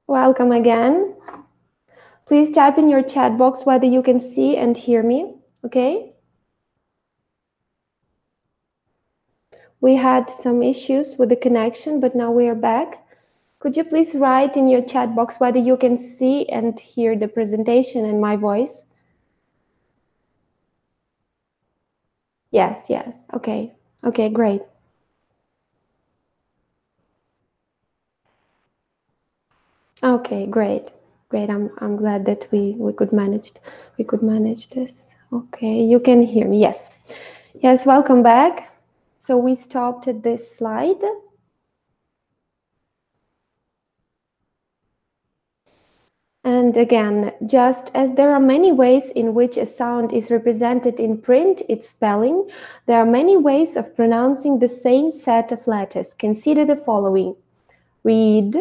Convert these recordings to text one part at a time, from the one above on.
Welcome again. Please type in your chat box whether you can see and hear me, okay? We had some issues with the connection, but now we are back. Could you please write in your chat box whether you can see and hear the presentation and my voice? Yes, yes, okay. Okay, great. Okay, great. Great. I'm glad that we could manage this. Okay, you can hear me. Yes. Yes, welcome back. So we stopped at this slide. And again, just as there are many ways in which a sound is represented in print, its spelling, there are many ways of pronouncing the same set of letters. Consider the following: read,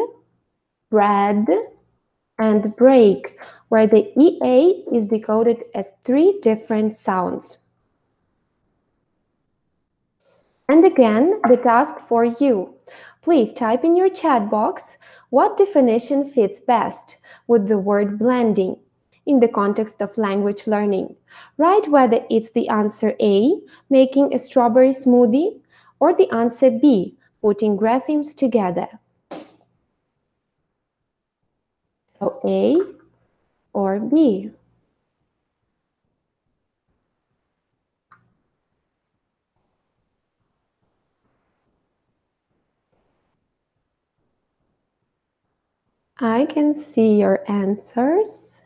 bread, and break, where the EA is decoded as 3 different sounds. And again, the task for you. Please type in your chat box what definition fits best with the word blending in the context of language learning. Write whether it's the answer A, making a strawberry smoothie, or the answer B, putting graphemes together. So A or B. I can see your answers.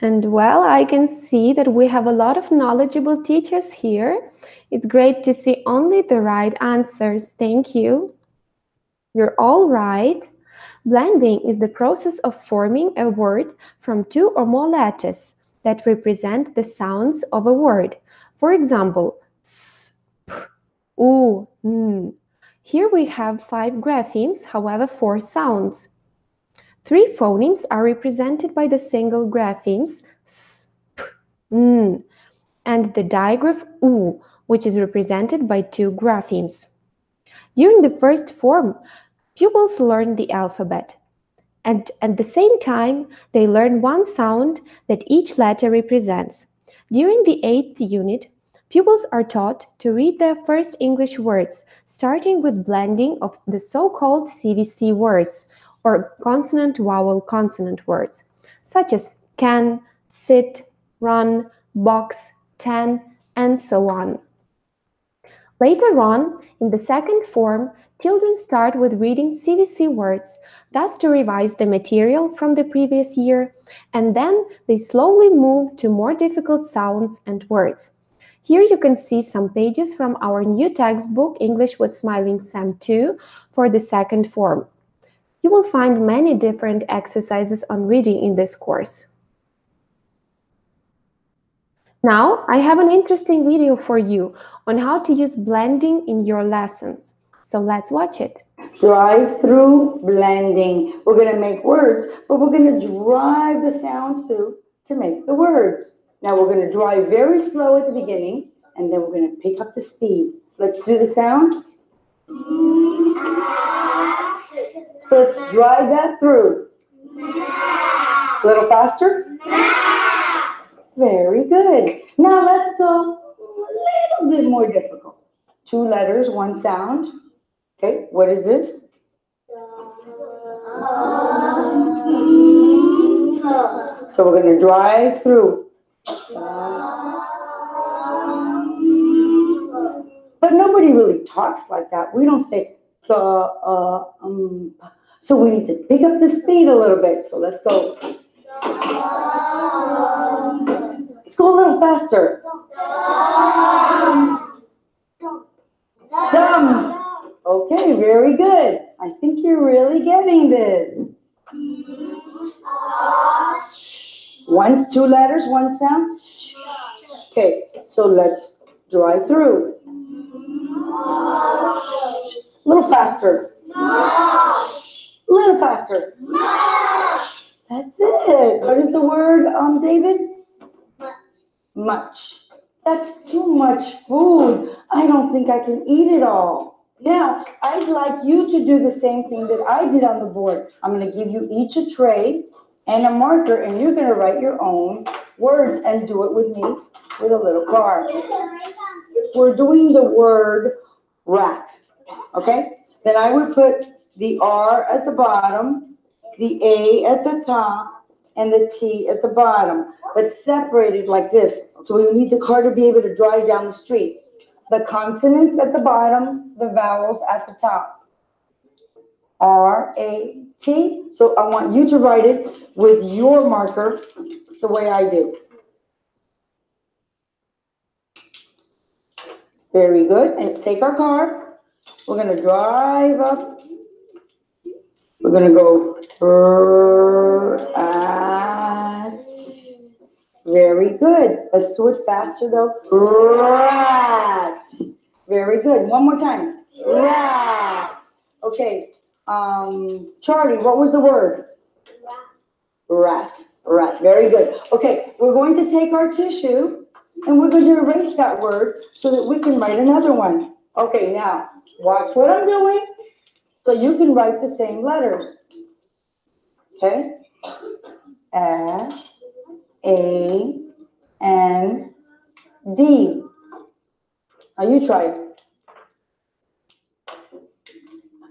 And well, I can see that we have a lot of knowledgeable teachers here. It's great to see only the right answers. Thank you. You're all right. Blending is the process of forming a word from 2 or more letters that represent the sounds of a word. For example, s, p, u, n. Here we have 5 graphemes, however 4 sounds. 3 phonemes are represented by the single graphemes s, p, n, and the digraph u, which is represented by 2 graphemes. During the first form, pupils learn the alphabet, and at the same time, they learn 1 sound that each letter represents. During the 8th unit, pupils are taught to read their first English words, starting with blending of the so-called CVC words, or consonant-vowel-consonant words, such as can, sit, run, box, 10, and so on. Later on, in the second form, children start with reading CVC words, thus to revise the material from the previous year, and then they slowly move to more difficult sounds and words. Here you can see some pages from our new textbook, English with Smiling Sam 2, for the second form. You will find many different exercises on reading in this course. Now, I have an interesting video for you on how to use blending in your lessons. So let's watch it. Drive-through blending. We're going to make words, but we're going to drive the sounds through to make the words. Now we're going to drive very slow at the beginning, and then we're going to pick up the speed. Let's do the sound. Let's drive that through. A little faster. Very good. Now let's go a little bit more difficult. 2 letters, 1 sound. Okay, what is this? So we're going to drive through. But nobody really talks like that. We don't say So we need to pick up the speed a little bit. So let's go. Let's go a little faster. Thumb. Okay, very good. I think you're really getting this. 2 letters, 1 sound. Okay, so let's drive through. A little faster. A little faster. That's it. What is the word, David? Much. That's too much food. I don't think I can eat it all. Now, I'd like you to do the same thing that I did on the board. I'm going to give you each a tray and a marker, and you're going to write your own words and do it with me with a little car. We're doing the word rat, okay? Then I would put the R at the bottom, the A at the top, and the T at the bottom, but separated like this. So we need the car to be able to drive down the street. The consonants at the bottom, the vowels at the top. R-A-T. So I want you to write it with your marker the way I do. Very good. And let's take our car. We're going to drive up. We're going to go at. Very good. Let's do it faster though. Rat. Very good. One more time. Rat. Okay. Charlie, what was the word? Rat. Rat. Very good. Okay. We're going to take our tissue and we're going to erase that word so that we can write another one. Okay. Now, watch what I'm doing so you can write the same letters. Okay. S, A, N, D. Now you try it.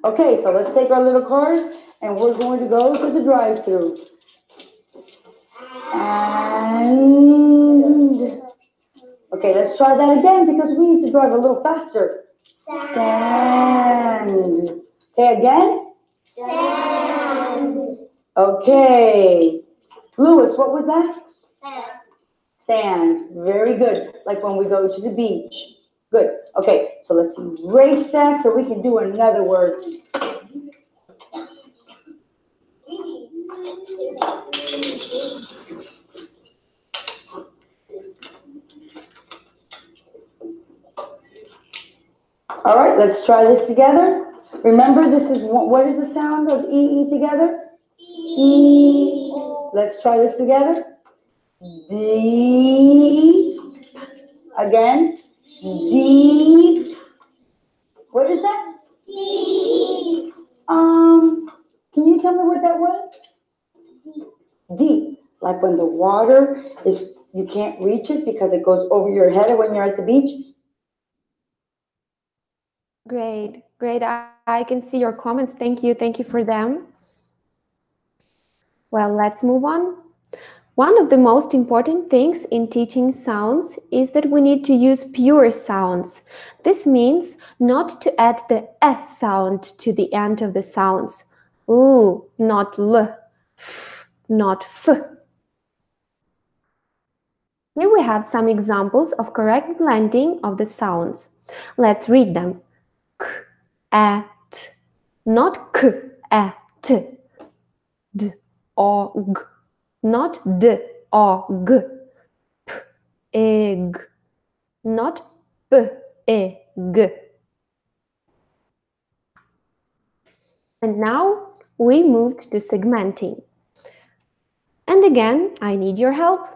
Okay, so let's take our little cars and we're going to go to the drive-thru. And okay, let's try that again because we need to drive a little faster. Sand. Okay, again? Sand. Okay. Louis, what was that? Sand. Very good. Like when we go to the beach. Good. Okay, so let's erase that so we can do another word. All right, let's try this together. Remember, this is what is the sound of E together? E. Let's try this together. D. Again. Deep. What is that? Deep. Can you tell me what that was? Deep. Like when the water is, you can't reach it because it goes over your head when you're at the beach. Great, great. I can see your comments. Thank you for them. Well, let's move on. One of the most important things in teaching sounds is that we need to use pure sounds. This means not to add the sound to the end of the sounds. Ooh, not l, f, not f. Here we have some examples of correct blending of the sounds. Let's read them. K, t, not k, t. D, o, g, not d, o, g. P, e, g, not p, e, g. And now we moved to segmenting. And again, I need your help.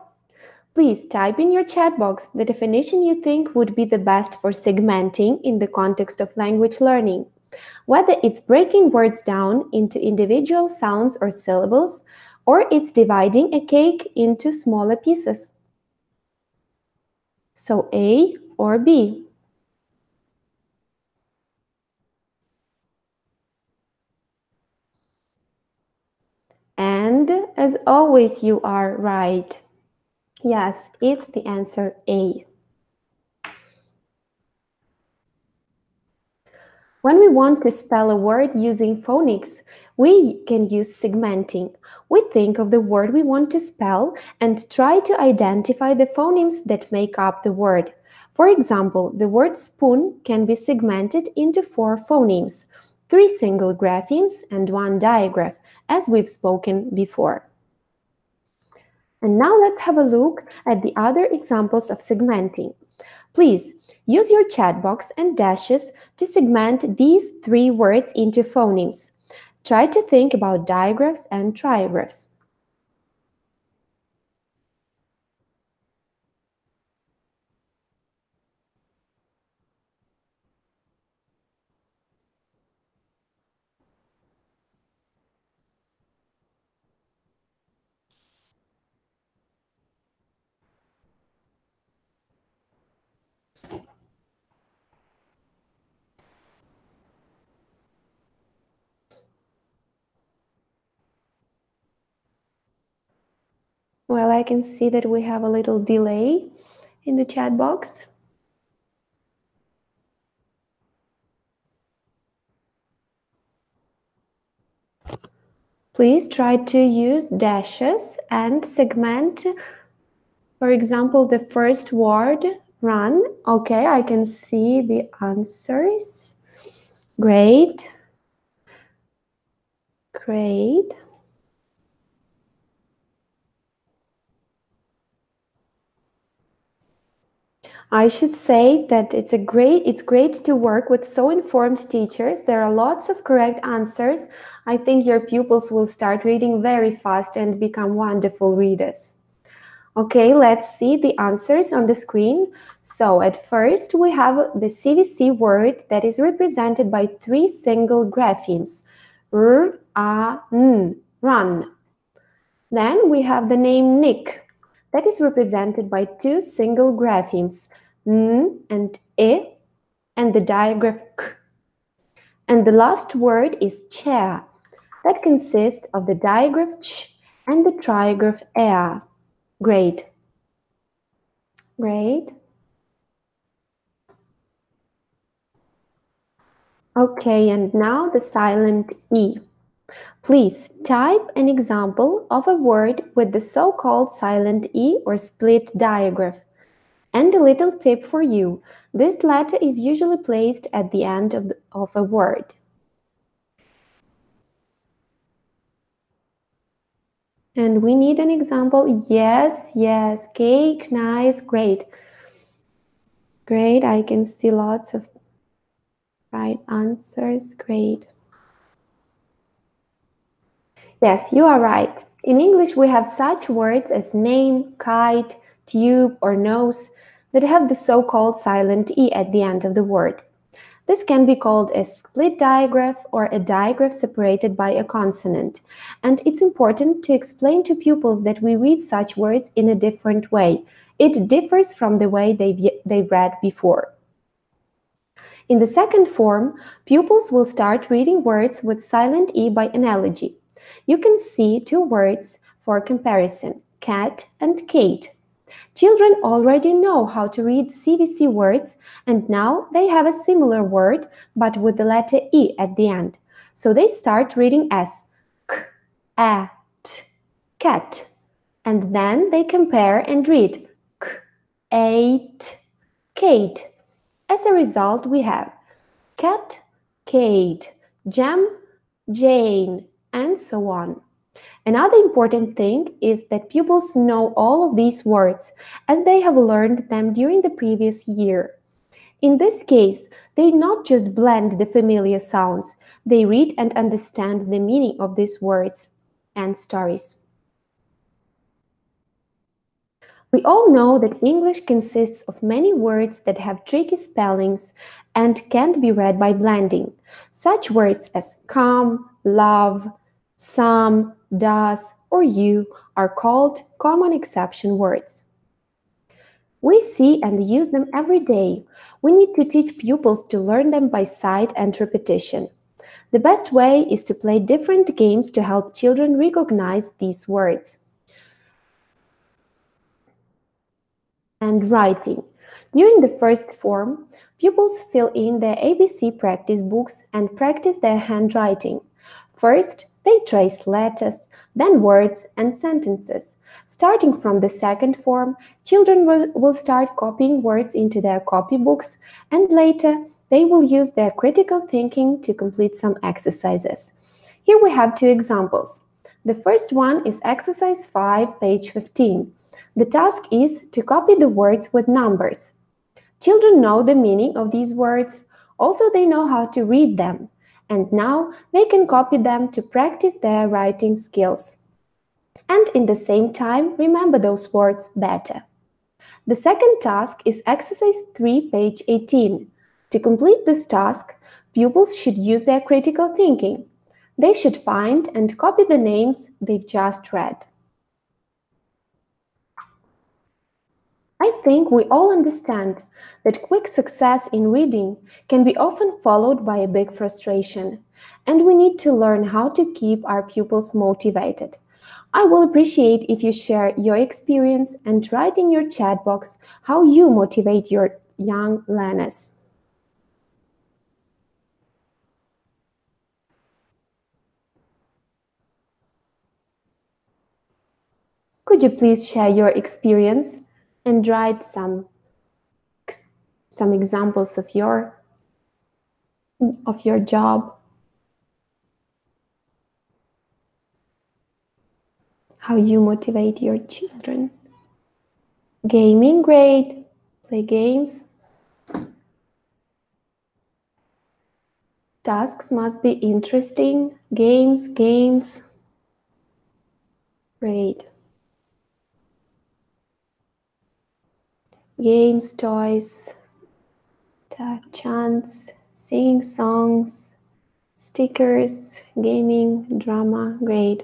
Please type in your chat box the definition you think would be the best for segmenting in the context of language learning. Whether it's breaking words down into individual sounds or syllables, or it's dividing a cake into smaller pieces. So A or B? And as always, you are right. Yes, it's the answer A. When we want to spell a word using phonics, we can use segmenting. We think of the word we want to spell and try to identify the phonemes that make up the word. For example, the word spoon can be segmented into 4 phonemes, 3 single graphemes and 1 digraph, as we've spoken before. And now let's have a look at the other examples of segmenting. Please use your chat box and dashes to segment these 3 words into phonemes. Try to think about digraphs and trigraphs. Well, I can see that we have a little delay in the chat box. Please try to use dashes and segment, for example, the first word, run. Okay, I can see the answers. Great. Great. I should say that it's great to work with so informed teachers. There are lots of correct answers. I think your pupils will start reading very fast and become wonderful readers. Okay, let's see the answers on the screen. So at first we have the CVC word that is represented by 3 single graphemes. R, A, N, run. Then we have the name Nick that is represented by 2 single graphemes, N and I, and the digraph K. And the last word is chair that consists of the digraph Ch and the trigraph Air. Great. Great. Okay, and now the silent E. Please type an example of a word with the so-called silent E or split digraph. And a little tip for you, this letter is usually placed at the end of a word. And we need an example. Yes, yes, cake, nice, great. Great, I can see lots of right answers, great. Yes, you are right. In English, we have such words as name, kite, tube, or nose that have the so-called silent E at the end of the word. This can be called a split digraph or a digraph separated by a consonant. And it's important to explain to pupils that we read such words in a different way. It differs from the way they've read before. In the second form, pupils will start reading words with silent E by analogy. You can see 2 words for comparison, cat and Kate. Children already know how to read CVC words, and now they have a similar word, but with the letter E at the end. So they start reading as k, a, t, cat. And then they compare and read k, a, t, Kate. As a result, we have cat, Kate, jam, Jane, and so on. Another important thing is that pupils know all of these words as they have learned them during the previous year. In this case, they not just blend the familiar sounds, they read and understand the meaning of these words and stories. We all know that English consists of many words that have tricky spellings and can't be read by blending. Such words as come, love, some, does, or you are called common exception words. We see and use them every day. We need to teach pupils to learn them by sight and repetition. The best way is to play different games to help children recognize these words. And writing. During the first form, pupils fill in their ABC practice books and practice their handwriting. First, they trace letters, then words and sentences. Starting from the second form, children will start copying words into their copybooks, and later they will use their critical thinking to complete some exercises. Here we have 2 examples. The first one is exercise 5, page 15. The task is to copy the words with numbers. Children know the meaning of these words. Also, they know how to read them. And now they can copy them to practice their writing skills. And in the same time, remember those words better. The second task is exercise 3, page 18. To complete this task, pupils should use their critical thinking. They should find and copy the names they've just read. I think we all understand that quick success in reading can be often followed by a big frustration, and we need to learn how to keep our pupils motivated. I will appreciate if you share your experience and write in your chat box how you motivate your young learners. Could you please share your experience and write some examples of your job? How you motivate your children? Gaming, great. Play games. Tasks must be interesting. Games. Great. Games, toys, chants, singing songs, stickers, gaming, drama. Great.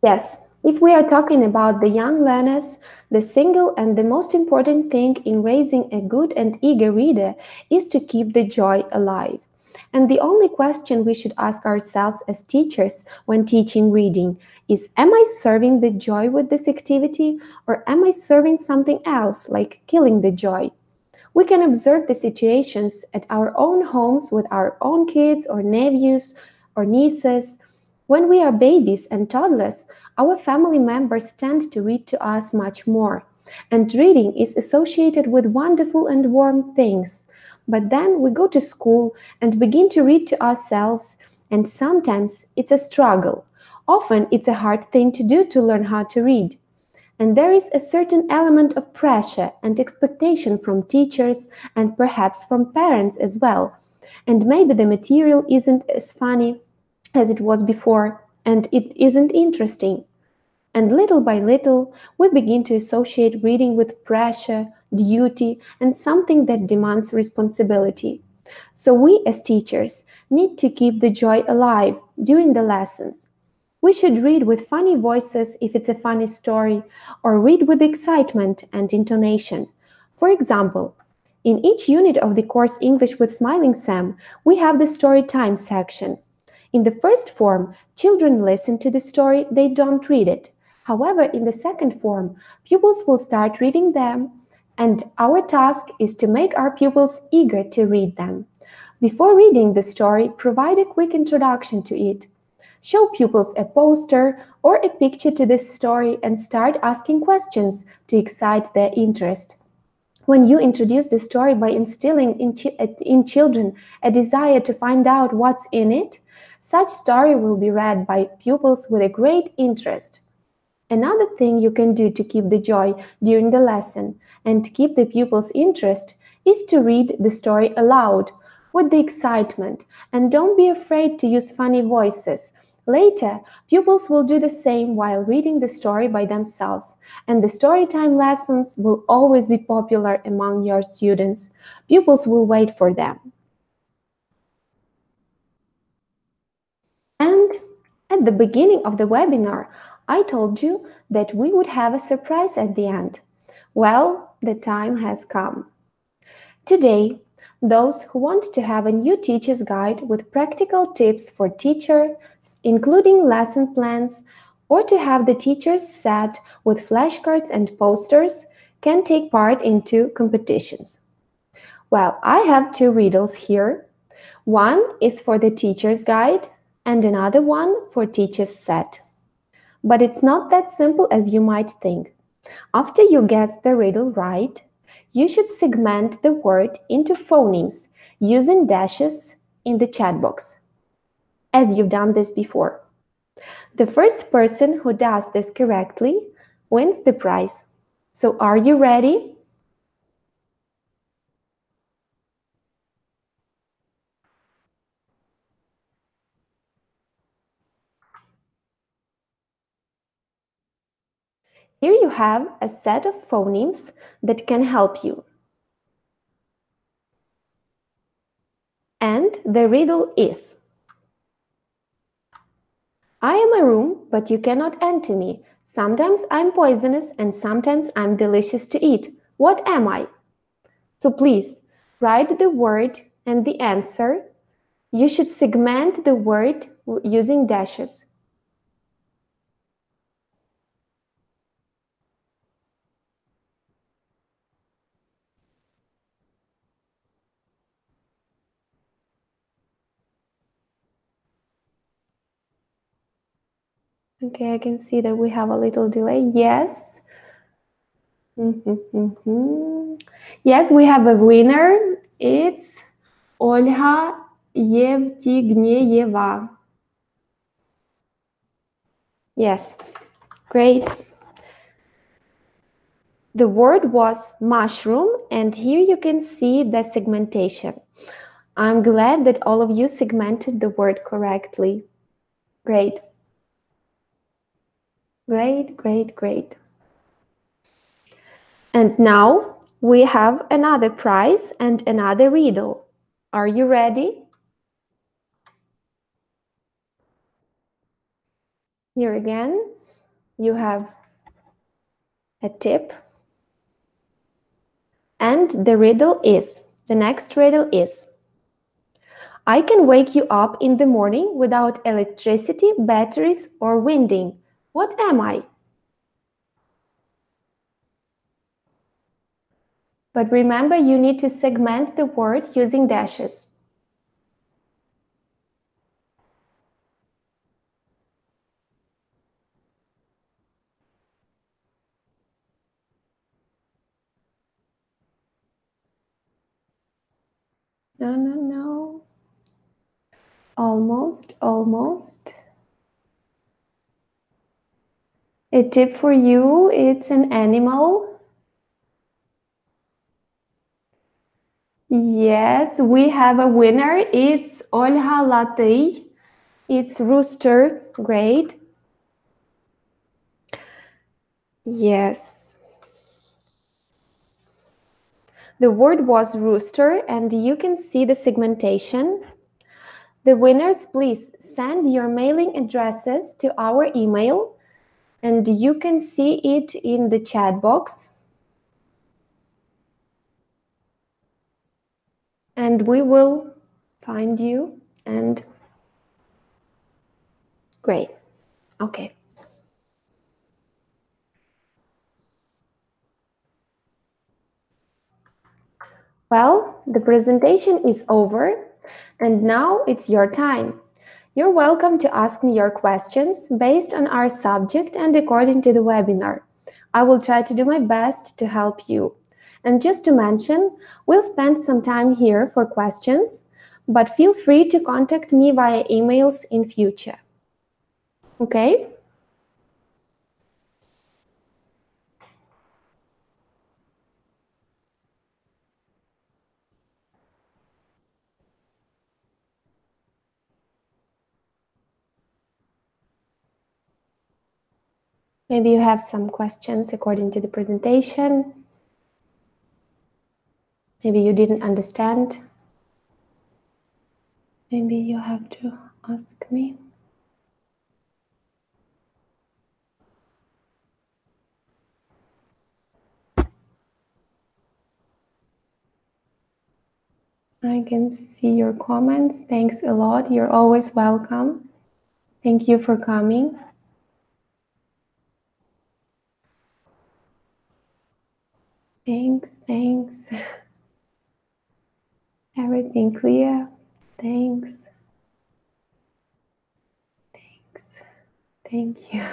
Yes, if we are talking about the young learners, the single and the most important thing in raising a good and eager reader is to keep the joy alive. And the only question we should ask ourselves as teachers when teaching reading is, am I serving the joy with this activity, or am I serving something else, like killing the joy? We can observe the situations at our own homes with our own kids or nephews or nieces. When we are babies and toddlers, our family members tend to read to us much more, and reading is associated with wonderful and warm things. But then we go to school and begin to read to ourselves, and sometimes it's a struggle. Often it's a hard thing to do to learn how to read. And there is a certain element of pressure and expectation from teachers and perhaps from parents as well. And maybe the material isn't as funny as it was before, and it isn't interesting. And little by little, we begin to associate reading with pressure, duty, and something that demands responsibility. So we as teachers need to keep the joy alive during the lessons. We should read with funny voices if it's a funny story, or read with excitement and intonation. For example, in each unit of the course English with Smiling Sam, we have the story time section. In the first form, children listen to the story, they don't read it. However, in the second form, pupils will start reading them, and our task is to make our pupils eager to read them. Before reading the story, provide a quick introduction to it. Show pupils a poster or a picture to this story and start asking questions to excite their interest. When you introduce the story by instilling in children a desire to find out what's in it, such story will be read by pupils with a great interest. Another thing you can do to keep the joy during the lesson and keep the pupils' interest is to read the story aloud with the excitement, and don't be afraid to use funny voices. Later, pupils will do the same while reading the story by themselves, and the storytime lessons will always be popular among your students. Pupils will wait for them. And at the beginning of the webinar, I told you that we would have a surprise at the end. Well, the time has come. Today, those who want to have a new teacher's guide with practical tips for teachers, including lesson plans, or to have the teacher's set with flashcards and posters, can take part in 2 competitions. Well, I have 2 riddles here. One is for the teacher's guide and another one for teacher's set. But it's not that simple as you might think. After you guess the riddle right, you should segment the word into phonemes using dashes in the chat box, as you've done this before. The first person who does this correctly wins the prize. So are you ready? Here you have a set of phonemes that can help you. And the riddle is: I am a room, but you cannot enter me. Sometimes I'm poisonous and sometimes I'm delicious to eat. What am I? So please, write the word and the answer. You should segment the word using dashes. Okay, I can see that we have a little delay. Yes. Yes, we have a winner. It's Olga Yevtigneeva. Yes, great. The word was mushroom, and here you can see the segmentation. I'm glad that all of you segmented the word correctly. Great. Great, great, great. And now we have another prize and another riddle. Are you ready? Here again, you have a tip. And the next riddle is, I can wake you up in the morning without electricity, batteries, or winding. What am I? But remember, you need to segment the word using dashes. No. Almost, almost. A tip for you, it's an animal. Yes, we have a winner. It's Olga Latei. It's rooster. Great. Yes. The word was rooster, and you can see the segmentation. The winners, please send your mailing addresses to our email, and you can see it in the chat box. And we will find you, and great. Okay. Well, the presentation is over, and now it's your time. You're welcome to ask me your questions based on our subject and according to the webinar. I will try to do my best to help you. And just to mention, we'll spend some time here for questions, but feel free to contact me via emails in future. Okay? Maybe you have some questions according to the presentation. Maybe you didn't understand. Maybe you have to ask me. I can see your comments. Thanks a lot. You're always welcome. Thank you for coming. Thanks. Everything clear? Thanks. Thank you.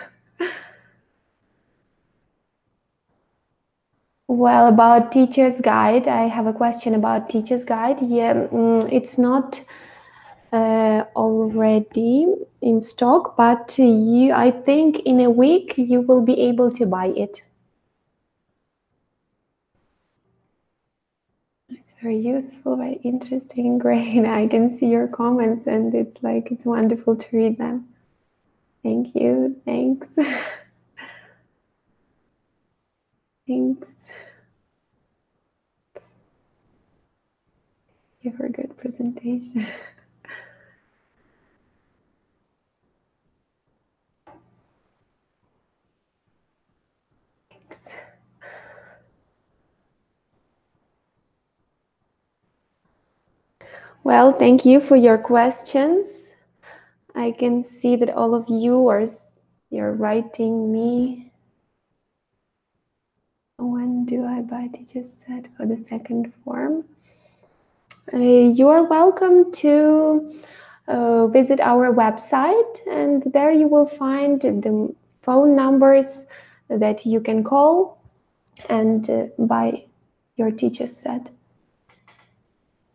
Well, about teacher's guide, I have a question about teacher's guide. Yeah, it's not already in stock, but I think in a week you will be able to buy it. It's very useful, very interesting, great. I can see your comments and it's wonderful to read them. Thank you, thanks. Thanks. Thank you for a good presentation. Thanks. Well, thank you for your questions. I can see that all of you you're writing me. When do I buy teacher's set for the second form? You are welcome to visit our website, and there you will find the phone numbers that you can call and buy your teacher's set.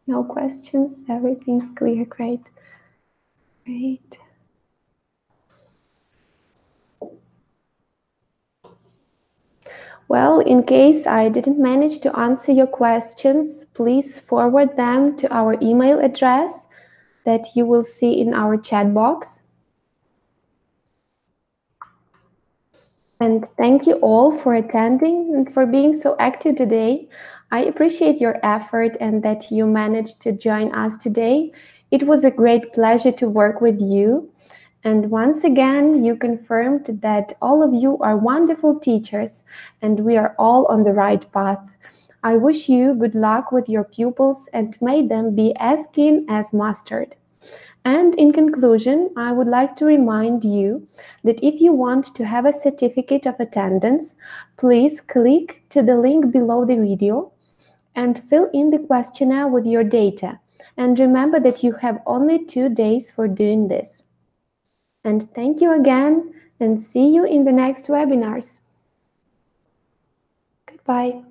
No questions, everything's clear. Great. Great. Well, in case I didn't manage to answer your questions, please forward them to our email address that you will see in our chat box. And thank you all for attending and for being so active today. I appreciate your effort and that you managed to join us today. It was a great pleasure to work with you. And once again, you confirmed that all of you are wonderful teachers and we are all on the right path. I wish you good luck with your pupils and may them be as keen as mustard. And in conclusion, I would like to remind you that if you want to have a certificate of attendance, please click to the link below the video and fill in the questionnaire with your data. And remember that you have only 2 days for doing this. And thank you again, and see you in the next webinars. Goodbye.